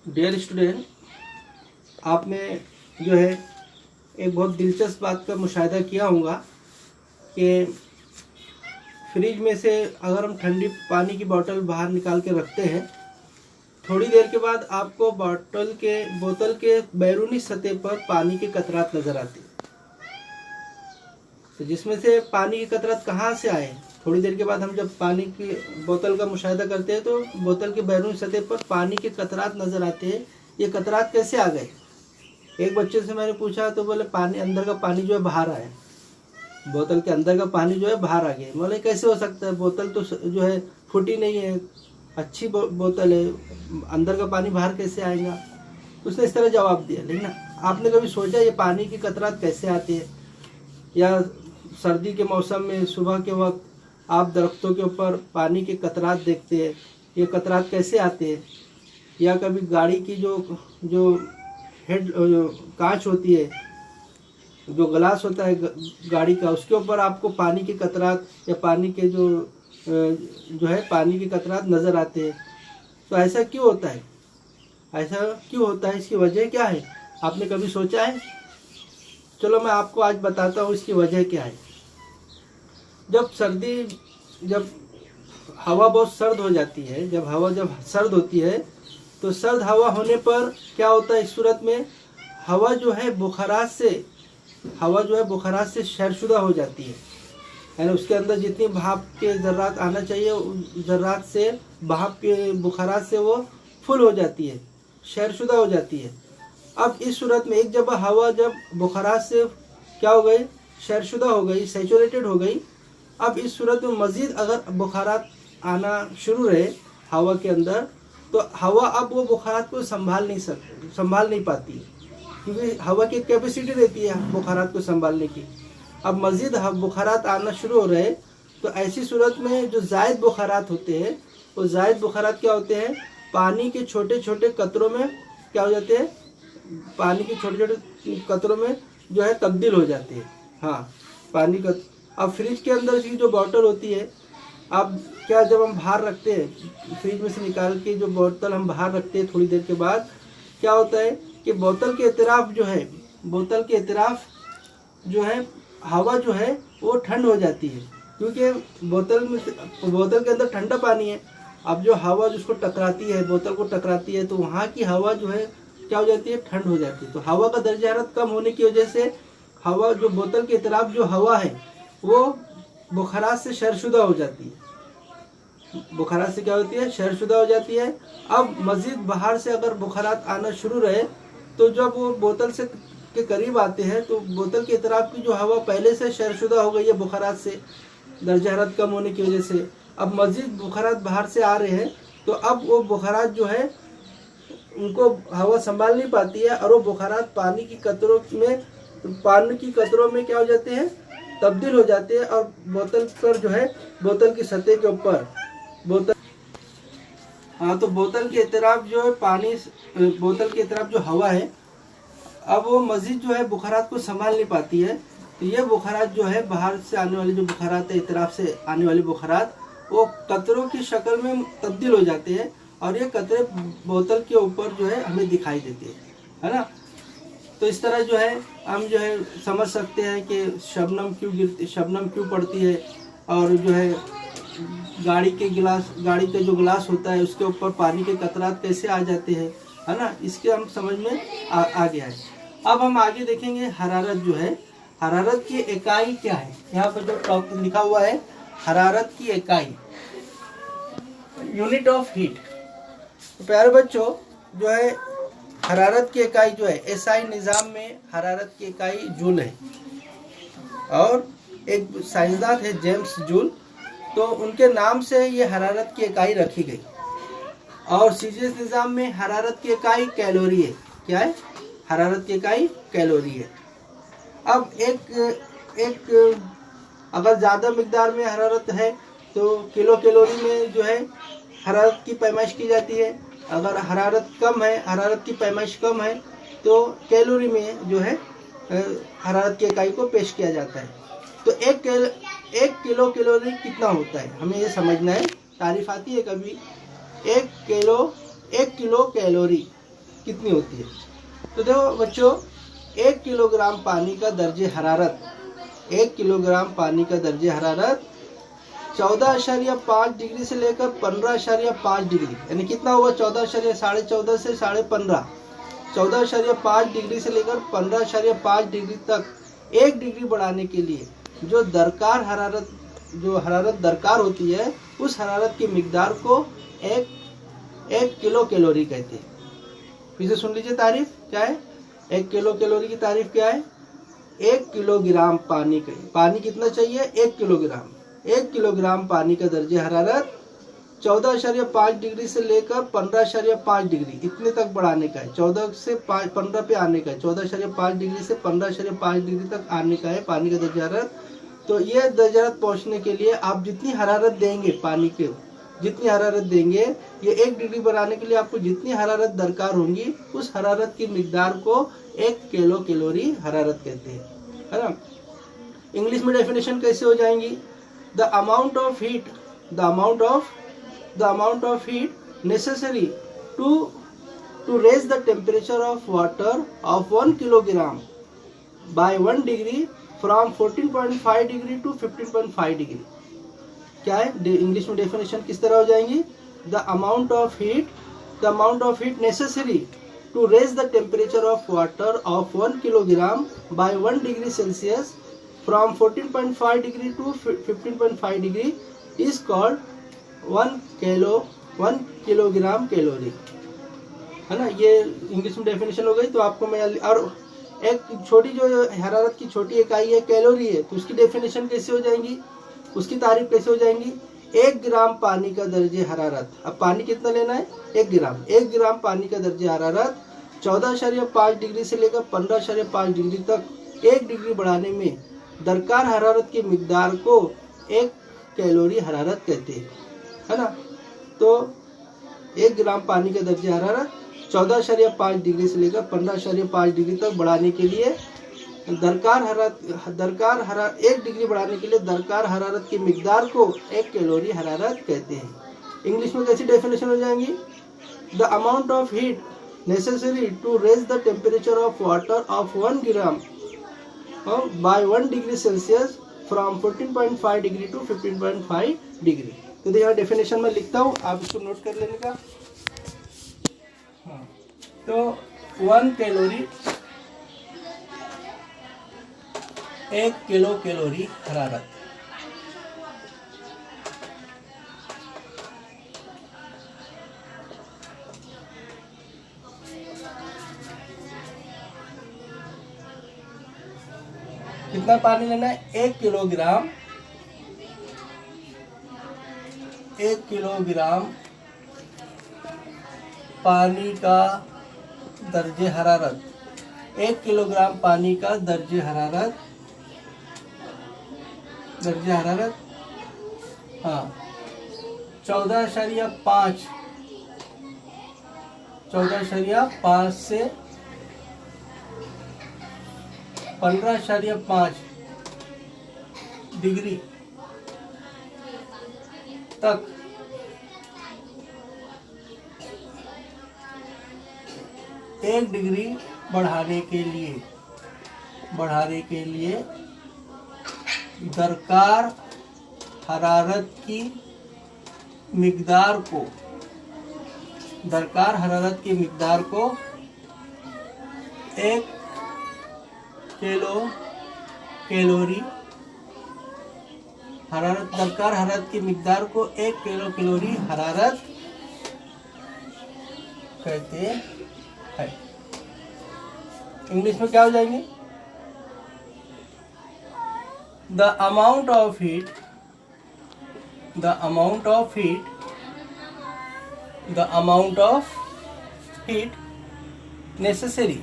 Dear student, आपने जो है एक बहुत दिलचस्प बात का मुशाहिदा किया होगा कि फ्रिज में से अगर हम ठंडी पानी की बोतल बाहर निकाल के रखते हैं, थोड़ी देर के बाद आपको बोतल के बैरूनी सतह पर पानी के कतरात नज़र आती है। तो जिसमें से पानी के कतरात कहाँ से आए? थोड़ी देर के बाद हम जब पानी की बोतल का मुशाहिदा करते हैं तो बोतल के बैरूनी सतह पर पानी के कतरात नज़र आते हैं। ये कतरात कैसे आ गए? एक बच्चे से मैंने पूछा तो बोले पानी अंदर का पानी जो है बाहर आया, बोतल के अंदर का पानी जो है बाहर आ गया। बोले कैसे हो सकता है? बोतल तो जो है फूटी नहीं है, अच्छी बोतल है, अंदर का पानी बाहर कैसे आएगा? उसने इस तरह जवाब दिया। लेकिन आपने कभी सोचा ये पानी की कतरात कैसे आती है? या सर्दी के मौसम में सुबह के वक्त आप दरख्तों के ऊपर पानी के कतरात देखते हैं, ये कतरात कैसे आते हैं? या कभी गाड़ी की जो कांच होती है, जो ग्लास होता है गाड़ी का, उसके ऊपर आपको पानी के कतरात या पानी के जो है पानी के कतरात नज़र आते हैं। तो ऐसा क्यों होता है? ऐसा क्यों होता है? इसकी वजह क्या है? आपने कभी सोचा है? चलो मैं आपको आज बताता हूँ इसकी वजह क्या है। जब हवा बहुत सर्द हो जाती है, जब हवा सर्द होती है तो सर्द हवा होने पर क्या होता है? इस सूरत में हवा जो है बुखारात से शैरशुदा हो जाती है। यानी उसके अंदर जितनी भाप के ज़र्रात आना चाहिए, उस ज़र्रात से भाप के बुखारात से वो फुल हो जाती है, शैरशुदा हो जाती है। अब इस सूरत में एक जब हवा बुखारात से क्या हो गई? शैरशुदा हो गई, सैचुरेटेड हो गई। अब इस सूरत में मज़ीद अगर बुखारात आना शुरू रहे हवा के अंदर, तो हवा अब वो बुखारात को संभाल नहीं पाती, क्योंकि हवा की कैपेसिटी रहती है बुखारात को संभालने की। अब मज़ीद बुखारात आना शुरू हो रहे, तो ऐसी सूरत में जो ज़ायद बुखारात होते हैं, वो ज़ायद बुखारात क्या होते हैं? पानी के छोटे छोटे कतरों में क्या हो जाते हैं? पानी के छोटे छोटे कतरों में जो है तब्दील हो जाते हैं। हाँ, पानी का। अब फ्रिज के अंदर की जो बॉटल होती है, अब क्या जब हम बाहर रखते हैं, फ्रिज में से निकाल के जो बोतल हम बाहर रखते हैं, थोड़ी देर के बाद क्या होता है कि बोतल के इतराफ जो है हवा जो है वो ठंड हो जाती है, क्योंकि बोतल के अंदर ठंडा पानी है। अब जो हवा जिसको टकराती है, बोतल को टकराती है, तो वहाँ की हवा जो है क्या हो जाती है? ठंड हो जाती है। तो हवा का दर्जा हरारत कम होने की वजह से हवा जो बोतल के इतराफ जो हवा है वो बुखारात से शैरशुदा हो जाती है। बुखारात से क्या होती है? शैरशुदा हो जाती है। अब मज़ीद बाहर से अगर बुखारात आना शुरू रहे, तो जब वो बोतल से के करीब आते हैं, तो बोतल के इतराफ की जो हवा पहले से शैरशुदा हो गई है बुखारात से, दर्जा हरारत कम होने की वजह से, अब मज़ीद बुखारात बाहर से आ रहे हैं, तो अब वो बुखारात जो है उनको हवा संभाल नहीं पाती है, और वो बुखारात पानी की कतरों में क्या हो जाते हैं? तब्दील हो जाते हैं। और बोतल पर जो है, बोतल की सतह के ऊपर तो बोतल के इतराफ जो है बोतल के इतराफ जो हवा है, अब वो मज़ीद जो है बुखारात को संभाल नहीं पाती है। तो ये बुखारात जो है, बाहर से आने वाली जो बुखारात है, इतराफ से आने वाली बुखारात, वो कतरों की शक्ल में तब्दील हो जाते हैं, और ये कतरे बोतल के ऊपर जो है हमें दिखाई देते हैं, है ना? तो इस तरह जो है हम जो है समझ सकते हैं कि शबनम क्यों पड़ती है, और जो है गाड़ी का जो गिलास होता है उसके ऊपर पानी के कतरात कैसे आ जाते हैं, है ना? इसके हम समझ में आ गया है। अब हम आगे देखेंगे हरारत जो है, हरारत की इकाई क्या है। यहाँ पर जो लिखा हुआ है हरारत की इकाई, यूनिट ऑफ हीट। तो प्यारे बच्चों, जो है हरारत की इकाई जो है, एसआई निज़ाम में हरारत की इकाई जूल है, और एक साइंसदान है जेम्स जूल, तो उनके नाम से ये हरारत की इकाई रखी गई। और सीजीएस निज़ाम में हरारत की इकाई कैलोरी है। क्या है? हरारत की इकाई कैलोरी है। अब एक अगर ज़्यादा मिकदार में हरारत है तो किलो कैलोरी में जो है हरारत की पैमाइश की जाती है। अगर हरारत की पैमाइश कम है, तो कैलोरी में जो है हरारत की इकाई को पेश किया जाता है। तो एक किलो कैलोरी कितना होता है, हमें ये समझना है। तारीफ आती है कभी? एक किलो कैलोरी कितनी होती है। तो देखो बच्चों, 1 किलोग्राम पानी का दर्जे हरारत 1 किलोग्राम पानी का दर्जे हरारत 14.5 डिग्री से लेकर 15.5 डिग्री, यानी कितना हुआ, 14.5 से 15.5, 14.5 डिग्री से लेकर 15.5 डिग्री तक 1 डिग्री बढ़ाने के लिए जो हरारत दरकार होती है, उस हरारत की मिकदार को एक किलो कैलोरी कहते हैं। फिर से सुन लीजिए तारीफ क्या है। 1 किलो कैलोरी की तारीफ क्या है? 1 किलोग्राम पानी कितना चाहिए? 1 किलोग्राम। 1 किलोग्राम पानी का दर्जे हरारत 14.5 डिग्री से लेकर 15.5 डिग्री इतने तक बढ़ाने का है। 14 से 15 पे आने का है। 14.5 डिग्री से 15.5 डिग्री तक आने का है पानी का दर्जा हरारत। तो ये दर्जा हरारत पहुंचने के लिए आप जितनी हरारत देंगे, पानी के जितनी हरारत देंगे, ये 1 डिग्री बढ़ाने के लिए आपको जितनी हरारत दरकार होंगी, उस हरारत की मिकदार को 1 किलो कैलोरी हरारत कहते हैं, है ना। इंग्लिश में डेफिनेशन कैसे हो जाएंगी? The amount of heat necessary to raise the temperature of water of 1 kilogram by 1 degree from 14.5 degree to 15.5 degree। क्या है इंग्लिश में डेफिनेशन किस तरह हो जाएंगी? The amount of heat necessary to raise the temperature of water of 1 kilogram by 1 degree Celsius from 14.5 degree to 15.5 degree is called 1 kilogram calorie, है ना। ये इंग्लिश में डेफिनेशन हो गई। तो आपको मैं और एक छोटी जो हरारत की छोटी इकाई है कैलोरी है, तो उसकी डेफिनेशन कैसे हो जाएंगी, उसकी तारीफ कैसे हो जाएंगी? 1 ग्राम पानी का दर्जे हरारत, अब पानी कितना लेना है? 1 ग्राम। 1 ग्राम पानी का दर्जे हरारत 14.5 डिग्री से लेकर 15.5 डिग्री तक 1 डिग्री बढ़ाने में दरकार हरारत की मिकदार को 1 कैलोरी हरारत कहते हैं, है ना। तो 1 ग्राम पानी का दर्जे हरारत 14.5 डिग्री से लेकर 15.5 डिग्री तक बढ़ाने के लिए दरकार हरारत 1 डिग्री बढ़ाने के लिए दरकार हरारत की मिकदार को 1 कैलोरी हरारत कहते हैं। इंग्लिश में कैसी डेफिनेशन हो जाएंगी? The amount of heat necessary to raise the temperature of water of 1 gram by 1 degree Celsius from 14.5 degree to 15.5 degree. तो यहाँ डेफिनेशन में लिखता हूँ, आप इसको नोट कर लेने का। हाँ, तो 1 कैलोरी 1 किलो कैलोरी हरारत। कितना पानी लेना है? 1 किलोग्राम पानी का दर्जे हरारत 1 किलोग्राम पानी का दर्जे हरारत हाँ 14.5 से 15.5 डिग्री तक 1 डिग्री बढ़ाने के लिए दरकार हरारत की मिकदार को 1 किलो कैलोरी हरारत दरकार हरारत की मिकदार को 1 किलो कैलोरी हरारत कहते हैं। इंग्लिश में क्या हो जाएंगे? The amount of heat necessary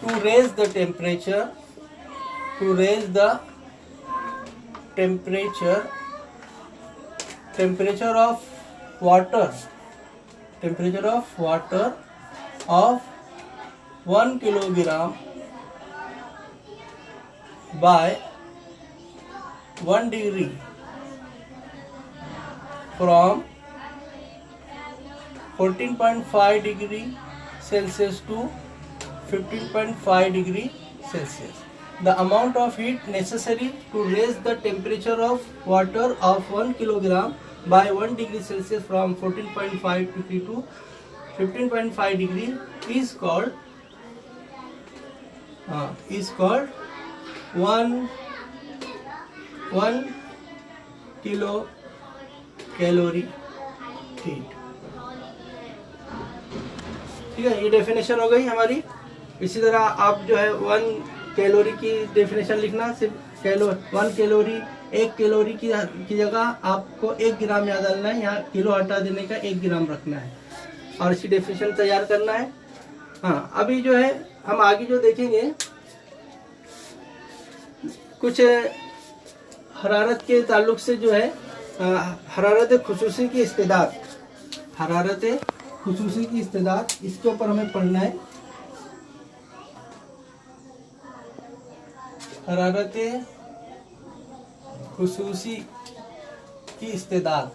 to raise the temperature of water of 1 kilogram by 1 degree from 14.5 degree Celsius to 15.5 degree Celsius. The amount of heat necessary to raise the temperature of water of 1 kilogram by 1 degree Celsius from 14.5 degree to 15.5 degree is called 1 kilo calorie heat. ठीक है, ये definition हो गई हमारी. इसी तरह आप जो है 1 कैलोरी की डेफिनेशन लिखना. सिर्फ 1 कैलोरी, 1 कैलोरी की जगह आपको 1 ग्राम याद डालना है. यहाँ किलो हटा देने का 1 ग्राम रखना है और इसी डेफिनेशन तैयार करना है. हाँ, अभी जो है हम आगे जो देखेंगे कुछ हरारत के ताल्लुक से जो है हरारत खुसूसी की इस्तेदाद, हरारत खुसूसी की इस्तेदाद, इसके ऊपर हमें पढ़ना है. हरारत खुसूसी की इस्तेदाद.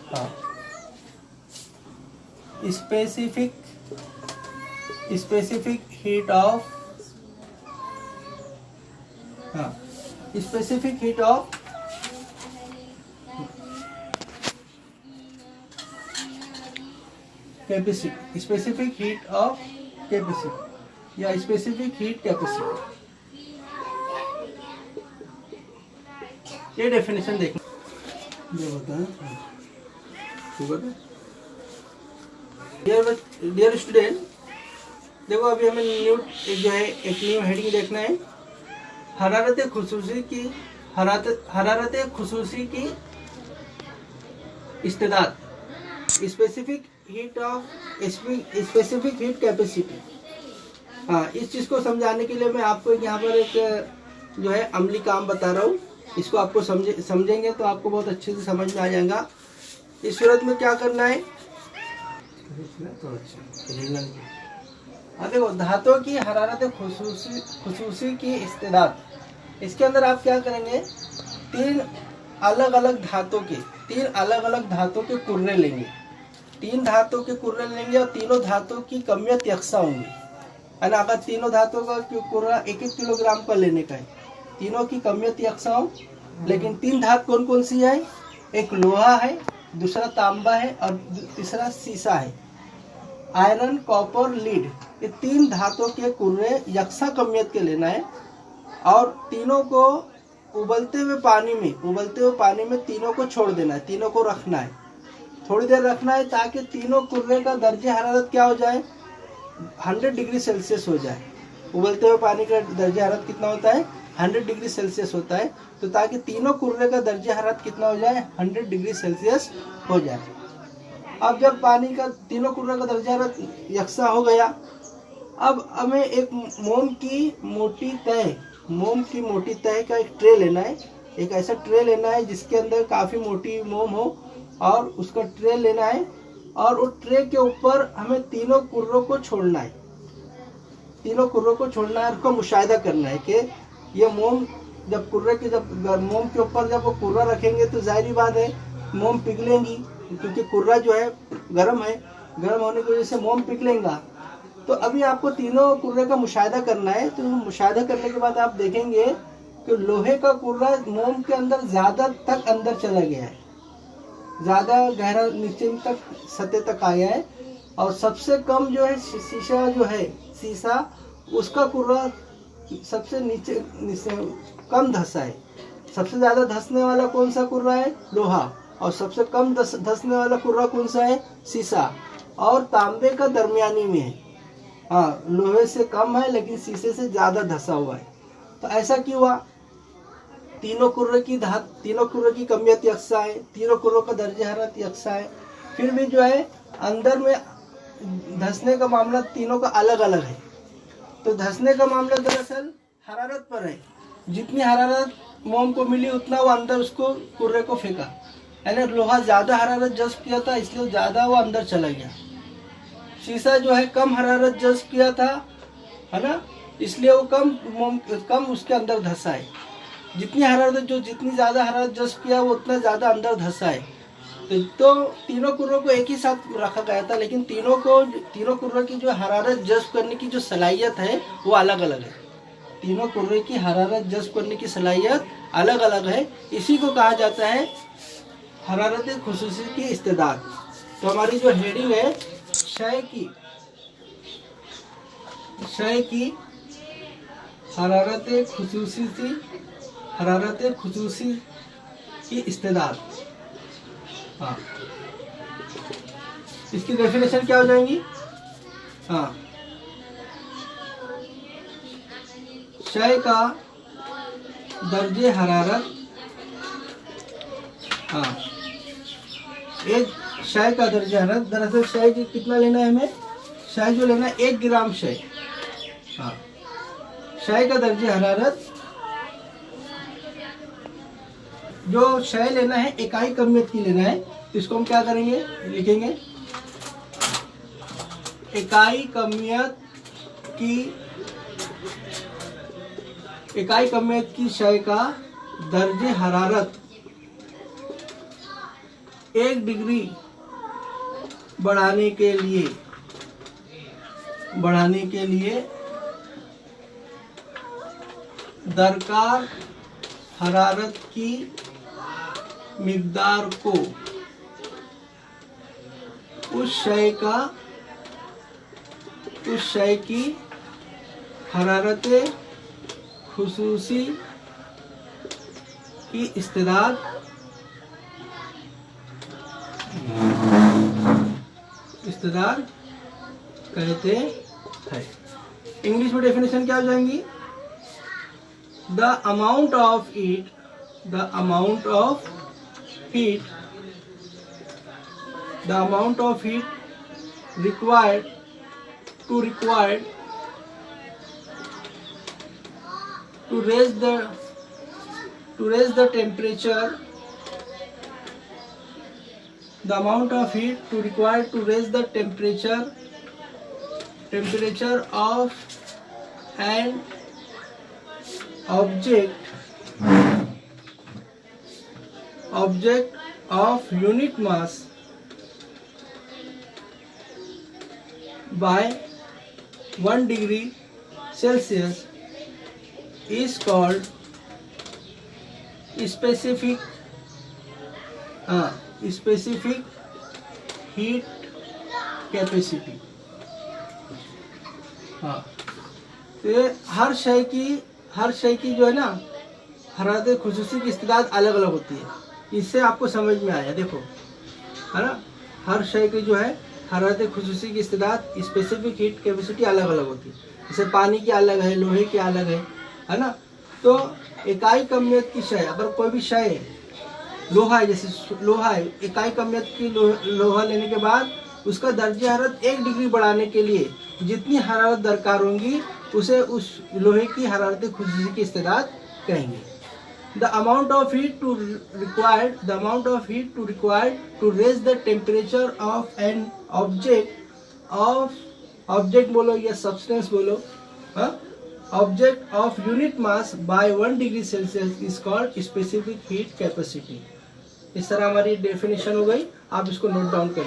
हाँ, स्पेसिफिक हीट ऑफ, हाँ, specific heat of capacity, specific heat of capacity या स्पेसिफिक हीट कैपेसिटी. ये डेफिनेशन देखना जो होता है. डियर स्टूडेंट, देखो अभी हमें न्यू जो है एक न्यू हेडिंग देखना है. हरारत खुसूसी की इस्तेदाद, स्पेसिफिक हीट कैपेसिटी. हाँ, इस चीज़ को समझाने के लिए मैं आपको यहाँ पर एक जो है अमली काम बता रहा हूँ. इसको आपको समझेंगे तो आपको बहुत अच्छे से समझ में आ जाएगा. इस सूरत में क्या करना है, देखो धातुओं की हरारत खुसूसी की इस्तेदाद. इसके अंदर आप क्या करेंगे, 3 अलग अलग धातुओं के कुर्रे लेंगे. 3 धातुओं के कुर्रे लेंगे और तीनों धातुओं की कमियत यकसा होंगी, है ना. अगर तीनों धातुओं का कुर्रा 1-1 किलोग्राम का लेने का है, तीनों की कमियत यकसा हो. लेकिन 3 धातु कौन कौन सी है, एक लोहा है, दूसरा तांबा है और तीसरा सीसा है. आयरन, कॉपर, लीड, ये 3 धातुओं के कुर्रे यकसा कमियत के लेना है और तीनों को उबलते हुए पानी में तीनों को छोड़ देना है, तीनों को रखना है, थोड़ी देर रखना है ताकि तीनों कुर्रे का दर्जे हरारत क्या हो जाए, 100 डिग्री सेल्सियस हो जाए. उबलते हुए पानी का दर्जे हरारत कितना होता है, 100 डिग्री सेल्सियस होता है. तो ताकि तीनों कुर्रे का दर्जे हरारत कितना हो जाए, 100 डिग्री सेल्सियस हो जाए. अब जब पानी का तीनों कुर्रे का दर्जा हरारत यकसा हो गया, अब हमें एक मोम की मोटी तह का एक ट्रे लेना है. एक ऐसा ट्रे लेना है जिसके अंदर काफ़ी मोटी मोम हो और उसका ट्रे लेना है और उस ट्रे के ऊपर हमें तीनों कुर्रों को छोड़ना है. उसको मुशाहिदा करना है कि ये मोम जब मोम के ऊपर जब वो कुर्रा रखेंगे तो जाहिर बात है मोम पिघलेंगी, क्योंकि कुर्रा जो है गर्म होने की वजह से मोम पिघलेगा. तो अभी आपको तीनों कुर्रे का मुशाहिदा करना है. तो मुशाहिदा करने के बाद आप देखेंगे कि लोहे का कुर्रा मोम के अंदर ज़्यादा तक अंदर चला गया है, ज़्यादा गहरा नीचे तक सतह तक आया है. और सबसे कम जो है शीशा उसका कुर्रा सबसे नीचे कम धंसा है. सबसे ज़्यादा धंसने वाला कौन सा कुर्रा है, लोहा. और सबसे कम धंसने वाला कुर्रा कौन सा है, शीशा. और तांबे का दरमियानी में है. हाँ, लोहे से कम है लेकिन शीशे से ज़्यादा धंसा हुआ है. तो ऐसा क्यों हुआ, तीनों कुर्रे की कमियत यकसा है, तीनों कुर्रों का दर्जे हरारत यकसा है. फिर भी जो है अंदर में धंसने का मामला तीनों का अलग अलग है. तो धंसने का मामला दरअसल हरारत पर है. जितनी हरारत मोम को मिली उतना वो अंदर उसको कुर्रे को फेंका, यानी लोहा ज़्यादा हरारत जज्ब किया था इसलिए ज़्यादा वो अंदर चला गया. शीशा जो है कम हरारत जज्ब किया था, है ना, इसलिए वो कम उसके अंदर धंसा है. जितनी ज़्यादा हरारत जज्ब किया वो उतना ज़्यादा अंदर धंसा है. तो तीनों कुर्रों को एक ही साथ रखा गया था, लेकिन तीनों कुर्रों की जो हरारत जज्ब करने की जो सलाहियत है वो अलग अलग है। तीनों कुर्रे की हरारत जज्ब करने की सलाहियत अलग अलग है। इसी को कहा जाता है हरारत खुसूसी की इस्तेदाद। तो हमारी जो हेडिंग है शय की हरारत खुसूसी की इस्तेदाद। हाँ, इसकी डेफिनेशन क्या हो जाएंगी? हाँ, शय का दर्जे हरारत, हाँ, एक शय का दर्जे हरारत। दरअसल शय कितना लेना है हमें? शय जो लेना है 1 ग्राम शय। हाँ, शय का दर्जे हरारत, जो शय लेना है इकाई कमियत की लेना है, तो इसको हम क्या करेंगे? लिखेंगे इकाई कमियत की शय का दर्जे हरारत 1 डिग्री बढ़ाने के लिए दरकार हरारत की मिकदार को उस शय की हरारत खुसूसी की इस्तेदाद कहते हैं। इंग्लिश में डेफिनेशन क्या हो जाएंगी? The amount of heat required to raise the temperature, the amount of heat required to raise the temperature of an object of unit mass by 1 degree Celsius is called specific heat capacity। हाँ, तो ये हर शय की जो है ना हरारत खुसूसी की इस्तेदाद अलग अलग होती है। इससे आपको समझ में आया, देखो है ना, हर शय की जो है हरारत खुसूसी की इस्तेदाद स्पेसिफिक हीट कैपेसिटी अलग अलग होती है। जैसे पानी की अलग है, लोहे की अलग है ना। तो इकाई कमियत की शय, अगर कोई भी शय लोहा है, जैसे लोहा है, इकाई कमियत की लोहा लेने के बाद उसका दर्जे हरारत 1 डिग्री बढ़ाने के लिए जितनी हरारत दरकार होंगी उसे उस लोहे की हरारत खुसूसी की इस्तेदाद कहेंगे। The amount of heat required to raise the temperature of an object बोलो या substance बोलो, object of unit mass by 1 degree Celsius is called specific heat capacity। इस तरह हमारी डेफिनेशन हो गई, आप इसको नोट डाउन करें।